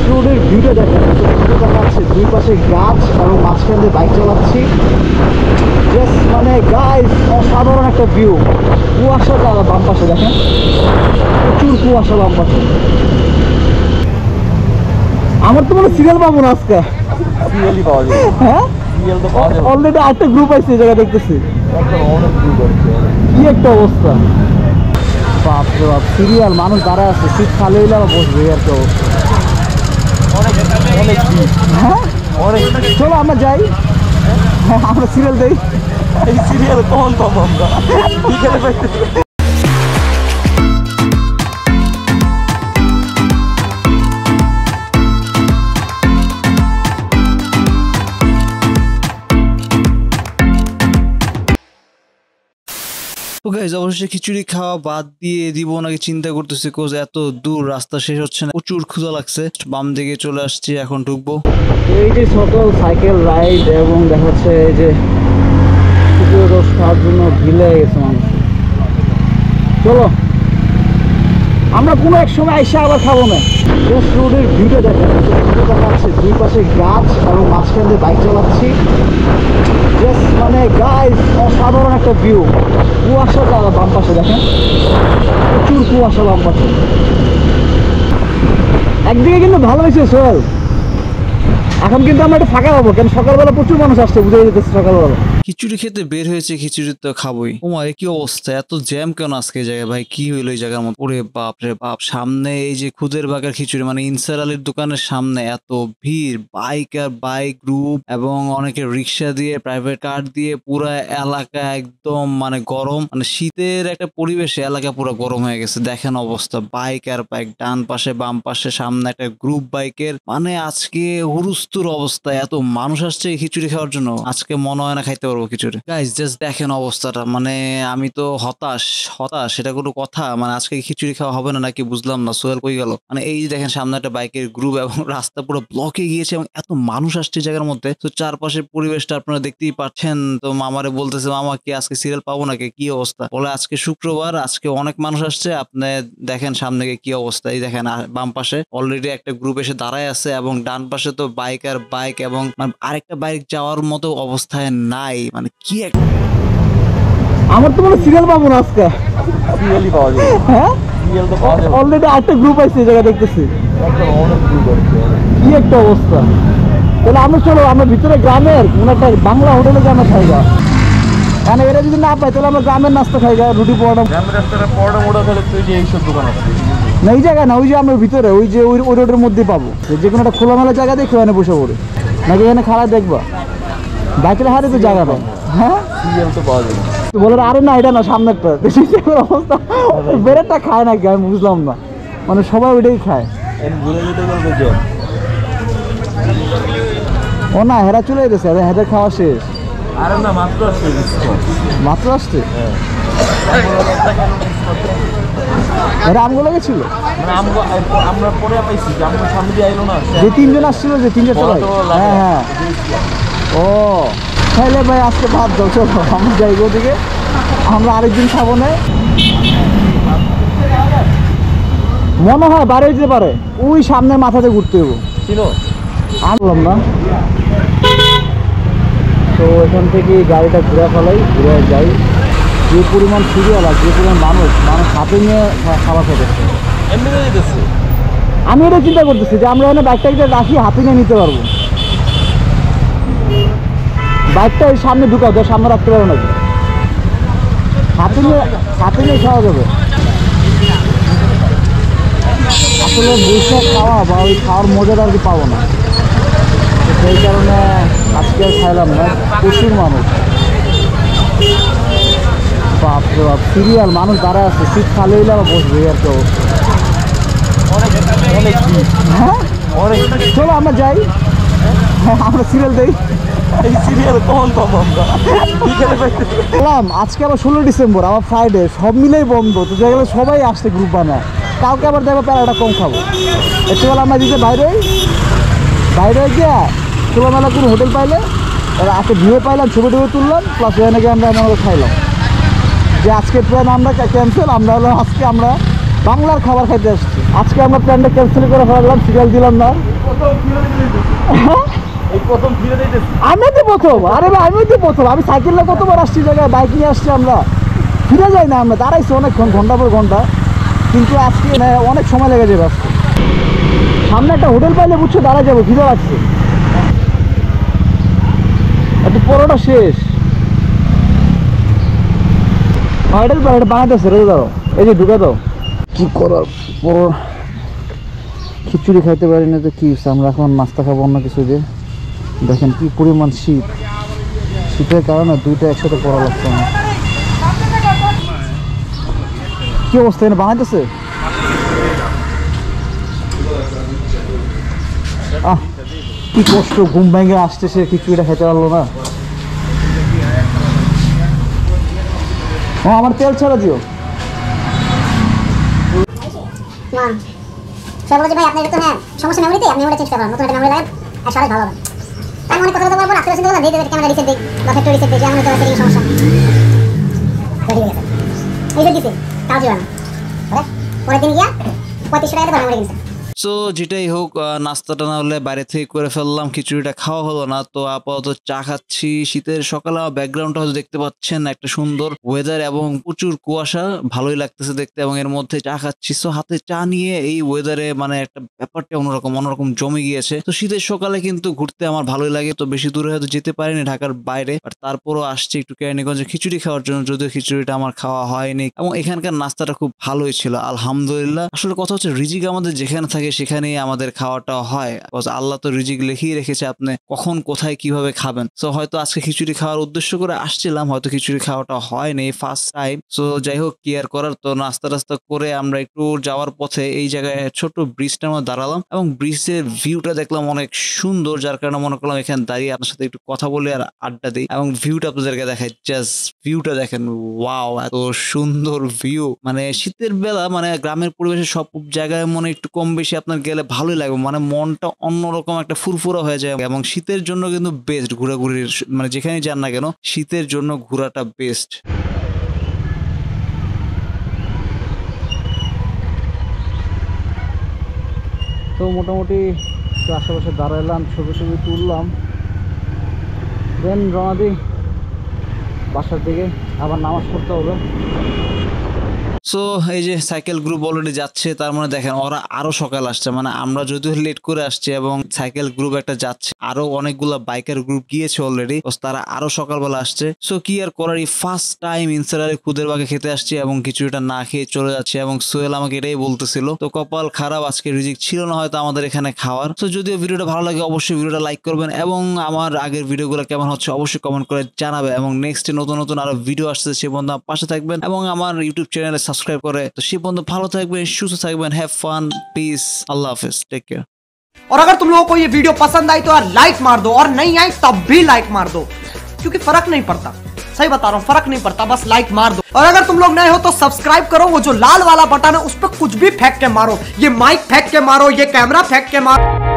রোডের ভিউটা দেখেন, দেখাচ্ছে দুই পাশে গাছ এবং মাঝখান দিয়ে বাইক চালাচ্ছি। জাস্ট মানে গাইস অসাধারণ একটা ভিউ। কুয়াশা বাম পাশে দেখেন, প্রচুর কুয়াশা বাম পাশে। আমার তো মনে সিরিয়াল পাবো না আজকে। সিরিয়ালই পাওয়া যায়। হ্যাঁ সিরিয়াল তো পাওয়া যায়। অলরেডি আরেকটা গ্রুপ আছে এই জায়গায় দেখতেছি। অনেক গ্রুপ আছে। কি একটা অবস্থা, বাপরে বাপ। সিরিয়াল মানুষ দাঁড়ায় আছে, সিট খালি হইলে আবার বসবে আর কি অবস্থা। অনেক হ্যাঁ অনেক। চলো আমরা যাই, হ্যাঁ আমরা সিরিয়াল দেই। এই সিরিয়াল কখন পাবো আমরা? বিকেলে পাইতেছি। তো গাইস অবশ্যই খিচুড়ি খাওয়া বাদ দিয়ে দিব নাকি চিন্তা করতেছি, কোজ এত দূর রাস্তা শেষ হচ্ছে না, প্রচুর ক্ষুধা লাগছে। বাম দিকে চলে আসছি, এখন ঢুকবো। এই যে সকল সাইকেল রাইড এবং দেখা যাচ্ছে এই যে খিচুড়ি রোজ খাওয়ার জন্য ভিড়ে গেছে মানুষ। চলো আমরা কোনো এক সময় আইসা আবার খাবো না। রোজ রোডের ভিউটা দেখেন, দেখাচ্ছে দুই পাশে গাছ এবং মাঝখান দিয়ে বাইক চালাচ্ছি। জাস্ট মানে গাইস অসাধারণ একটা ভিউ। কুয়াশা বাম পাশে দেখেন, প্রচুর কুয়াশা বাম পাশে। একদিকে কিন্তু ভালো হয়েছে সোহেল, এখন কিন্তু আমরা একটু ফাঁকা পাবো, কেন সকালবেলা প্রচুর মানুষ আসছে, বুঝে যেতেছে সকালবেলা। খিচুড়ি খেতে বের হয়েছে, খিচুড়ি তো খাবোই। ওমা কি অবস্থা, এত জ্যাম কেন আজকে এই জায়গায়? ভাই কি হইলো এই জায়গার মধ্যে? ওরে বাপ রে বাপ, সামনে এই যে খুদের বাগার খিচুড়ি মানে ইনসার আলীর দোকানের সামনে এত ভিড়, বাইক আর বাইক গ্রুপ এবং অনেকে রিক্সা দিয়ে প্রাইভেট কার দিয়ে পুরো এলাকা একদম মানে গরম, মানে শীতের একটা পরিবেশে এলাকা পুরো গরম হয়ে গেছে। দেখেন অবস্থা, বাইক আর বাইক, ডান পাশে বাম পাশে, সামনে একটা গ্রুপ বাইকের, মানে আজকে হুরুস্তুর অবস্থা। এত মানুষ আসছে এই খিচুড়ি খাওয়ার জন্য, আজকে মনে হয় না খাইতে পারবো খিচুড়ি। গাইস জাস্ট দেখেন অবস্থাটা, মানে আমি তো হতাশ। সেটা কোনো কথা? মানে আজকে খিচুড়ি খাওয়া হবে না নাকি বুঝলাম না। সোহেল কই গেল? মানে এই যে দেখেন সামনে একটা বাইকের গ্রুপ এবং রাস্তা পুরো ব্লকে গিয়েছে এবং এত মানুষ আসছে জায়গার মধ্যে। তো চারপাশের পরিবেশটা আপনারা দেখতেই পাচ্ছেন। তো মামারে বলতেছে, মামা কি আজকে সিরিয়াল পাবো নাকি, কি অবস্থা? বলে আজকে শুক্রবার, আজকে অনেক মানুষ আসছে। আপনি দেখেন সামনে কি অবস্থা। এই দেখেন বাম পাশে অলরেডি একটা গ্রুপ এসে দাঁড়ায় আছে এবং ডান পাশে তো বাইক আর বাইক এবং আরেকটা বাইক যাওয়ার মতো অবস্থায় নাই। মানে কি আমার তো মনে সিরিয়াল পাবো না আজকে। সিরিয়ালই পাওয়া যায়। হ্যাঁ সিরিয়াল তো পাওয়া যায়। অলরেডি আরেকটা গ্রুপ আছে এই জায়গায় দেখতেছি। অনেক গ্রুপ আছে। কি একটা অবস্থা। তাহলে আমরা চলো, আমরা ভিতরে গ্রামের কোন একটা বাংলা হোটেলে যে আমরা খাই গা, কারণ এরা যদি না পাই তাহলে আমরা গ্রামের নাস্তা খাই গা, রুটি পরোটা। গ্রামের রাস্তাটা পরোটা মোড়া ফেলে তুই যে এইসব দোকান আছে না এই জায়গায় না, ওই যে আমরা ভিতরে ওই যে ওই রোডের মধ্যে পাবো, যে কোনো একটা খোলামেলা জায়গা দেখে এখানে বসে পড়ে, নাকি এখানে খারাপ দেখবা বাইকের হারে তো জায়গা নেই। হ্যাঁ সিরিয়াল তো পাওয়া যায়। বলে আরে না এটা না সামনেরটা অবস্থা, বেরেটটা খায় নাকি আমি বুঝলাম না, মানে সবাই ওইটাই খায়। ঘুরে যেতে বলবে যে ও না হেরা চলে গেছে, হেদের খাওয়া শেষ। আরে না মাত্র আসছে। মাত্র আসছে? এরা আমগুলো গেছিল, আমরা পরে পাইছি যে আমরা সামনে দিয়ে আইলো না, যে তিনজন আসছিল, যে তিনজন সবাই। হ্যাঁ হ্যাঁ ও তাহলে ভাই আজকে ভাত দাও, চলো আমরা যাই ওদিকে, আমরা আরেকদিন খাবো না। মনে হয় বাড়ি যেতে পারে, ওই সামনে মাথাতে ঘুরতে হবো ছিল আনলাম না। তো এখান থেকে গাড়িটা ঘুরে ফেলাই, ঘুরে যাই। যে পরিমাণ সিরিয়াল আর যে পরিমাণ মানুষ হাতে নিয়ে খাওয়া খেতে, এমনিতে যেতেছে। আমি এটা চিন্তা করতেছি যে আমরা এখানে বাইকটা রাখি, হাতে নিয়ে নিতে পারবো। বাইকটা এই সামনে ঢুকাও, তো সামনে রাখতে পারবো নাকি? হাতে নিয়ে খাওয়া যাবে। আসলে বসে খাওয়া বা ওই খাওয়ার মজাটা আর কি পাবো না, তো সেই কারণে আজকে আর খাইলাম না। প্রচুর মানুষ, বাপরে বাপ। সিরিয়াল মানুষ দাঁড়ায় আছে, সিট খালি হইলে আবার বসবে আর কি অবস্থা। হ্যাঁ চলো আমরা যাই, হ্যাঁ আমরা সিরিয়াল দেই। এই সিরিয়াল কখন পাবো আমরা? বিকেলে পাইতেছি। বললাম আজকে আবার 16 ডিসেম্বর, আবার ফ্রাইডে, সব মিলেই বন্ধ। তো যেগুলো সবাই আসছে গ্রুপ বানায়, কাউকে আবার দেখবো প্যারাটা কম খাবো। একটু বেলা আমরা দিতে বাইরে গিয়ে খোলামেলা কোনো হোটেল পাইলে একটা ভিউ পাইলাম, ছবি টবি তুললাম, প্লাস ওখানে গিয়ে আমরা এমন খাইলাম যে আজকের প্ল্যান আমরা ক্যান্সেল। আমরা হলো আজকে আমরা বাংলার খাবার খাইতে আসছি। আজকে আমরা প্ল্যানটা ক্যান্সেল করে ফেলাম, সিরিয়াল দিলাম না। এই প্রথম ফিরে দিতেছি। আমি তো প্রথম, আরে ভাই আমি তো প্রথম। আমি সাইকেলে কতবার আসছি জায়গায়, বাইক নিয়ে আসছি, আমরা ফিরে যাই না, আমরা দাঁড়াইছি অনেকক্ষণ, ঘন্টা পর ঘন্টা, কিন্তু আজকে অনেক সময় লেগে যাবে আজকে। সামনে একটা হোটেল পাইলে বুঝছো দাঁড়ায় যাবো, খিদে লাগছে। একটু পরোটা শেষ, হোটেল পাই এটা বানাইতেছে, রেখে দাও, এই যে ঢুকে দাও। কি করার, পরো খিচুড়ি খাইতে পারি না তো কি হচ্ছে, আমরা এখন নাস্তা খাবো অন্য কিছু দিয়ে। দেখেন কি পরিমাণ শীত, শীতের কারণে দুইটা একসাথে পড়া লাগছে না। কি অবস্থা এখানে বানাইতেছে? কি কষ্ট, ঘুম ভেঙে আসছে, সে খিচুড়িটা খেতে পারলো না। আমার তেল ছাড়া দিও। না সে বলে যে ভাই আপনার তো হ্যাঁ সমস্যা মেমোরিতে, আপনি মেমোরি চেঞ্জ করবেন, নতুন একটা মেমোরি লাগান আর সবাই ভালো হবে। আমি অনেক কথা বলতে পারবো, রাত্রে চিন্তা করলাম দিয়ে ক্যামেরা রিসেট দিই বা ফ্যাক্টরি রিসেট দিই, আমার তো সেটিং সমস্যা রেডি হয়ে গেছে। এই যে দিছে কাজ হবে না, পরের দিন গিয়া 3500 টাকা দিয়ে মেমোরি কিনছে। সো যেটাই হোক, নাস্তাটা না হলে বাইরে থেকে করে ফেললাম, খিচুড়িটা খাওয়া হলো না। তো আপাতত চা খাচ্ছি শীতের সকালে। ব্যাকগ্রাউন্ডটা হয়তো দেখতে পাচ্ছেন, একটা সুন্দর ওয়েদার এবং প্রচুর কুয়াশা, ভালোই লাগতেছে দেখতে, এবং এর মধ্যে চা খাচ্ছি। সো হাতে চা নিয়ে এই ওয়েদারে মানে একটা ব্যাপারটা অন্যরকম জমে গিয়েছে। তো শীতের সকালে কিন্তু ঘুরতে আমার ভালোই লাগে। তো বেশি দূরে হয়তো যেতে পারিনি ঢাকার বাইরে, বাট তারপরও আসছি একটু কেরানীগঞ্জে খিচুড়ি খাওয়ার জন্য, যদিও খিচুড়িটা আমার খাওয়া হয়নি। এবং এখানকার নাস্তাটা খুব ভালোই ছিল আলহামদুলিল্লাহ। আসলে কথা হচ্ছে রিজিক আমাদের যেখানে থাকে সেখানেই আমাদের খাওয়াটা হয়। আল্লাহ তো রিজিক লিখেই রেখেছে আপনি কখন কোথায় কিভাবে খাবেন। সো হয়তো আজকে খিচুড়ি খাওয়ার উদ্দেশ্য করে আসছিলাম, হয়তো খিচুড়ি খাওয়াটা হয়নি ফার্স্ট টাইম। সো যাই হোক, কি আর করার। তো নাস্তা টাস্তা করে আমরা একটু যাওয়ার পথে এই জায়গায় ছোট ব্রিজটার মধ্যে দাঁড়ালাম এবং ব্রিজের ভিউটা দেখলাম অনেক সুন্দর, যার কারণে মনে করলাম এখানে দাঁড়িয়ে আপনার সাথে একটু কথা বলে আর আড্ডা দিই এবং ভিউটা আপনাদেরকে দেখাই। জাস্ট ভিউটা দেখেন, ওয়াও, এত সুন্দর ভিউ। মানে শীতের বেলা মানে গ্রামের পরিবেশে সব জায়গায় মনে একটু কম বেশি আপনার গেলে ভালোই লাগবে, মানে মনটা অন্যরকম একটা ফুরফুরা হয়ে যায়। এবং শীতের জন্য কিন্তু বেস্ট ঘোরাঘুরির, মানে যেখানে যান না কেন শীতের জন্য ঘোরাটা বেস্ট। তো মোটামুটি আশেপাশে দাঁড়াইলাম, ছবি তুললাম, দেন রওনা দিই বাসার দিকে, আবার নামাজ পড়তে হবে। সো এই যে সাইকেল গ্রুপ অলরেডি যাচ্ছে, তার মানে দেখেন ওরা আরো সকাল আসছে, মানে আমরা যদিও লেট করে আসছি এবং সাইকেল গ্রুপ একটা যাচ্ছে, আরো অনেকগুলা বাইকার গ্রুপ গিয়েছে অলরেডি, তারা আরো সকালবেলা আসছে। সো কি আর করার, ফার্স্ট টাইম ইনসারারে খুদের বাগে খেতে আসছি এবং কিছুটা না খেয়ে চলে যাচ্ছে। এবং সোহেল আমাকে এটাই বলতেছিল, তো কপাল খারাপ, আজকে রিজিক ছিল না হয়তো আমাদের এখানে খাওয়ার। তো যদিও ভিডিওটা ভালো লাগে অবশ্যই ভিডিওটা লাইক করবেন এবং আমার আগের ভিডিওগুলো কেমন হচ্ছে অবশ্যই কমেন্ট করে জানাবে। এবং নেক্সট নতুন আরো ভিডিও আসছে, সে বন্ধু আমার পাশে থাকবেন এবং আমার ইউটিউব চ্যানেলে সাবস্ক্রাইব করে। তো সে বন্ধু ভালো থাকবেন, সুস্থ থাকবেন, হ্যাভ ফান, পিস, আল্লাহ হাফেজ, টেক কেয়ার। और अगर तुम लोगों को ये वीडियो पसंद आई तो यार लाइक मार दो, और नहीं आई तब भी लाइक मार दो, क्योंकि फर्क नहीं पड़ता, सही बता रहा हूं, फर्क नहीं पड़ता, बस लाइक मार दो। और अगर तुम लोग नए हो तो सब्सक्राइब करो, वो जो लाल वाला बटन है उस पर कुछ भी फेंक के मारो, ये माइक फेंक के मारो, ये कैमरा फेंक के मारो।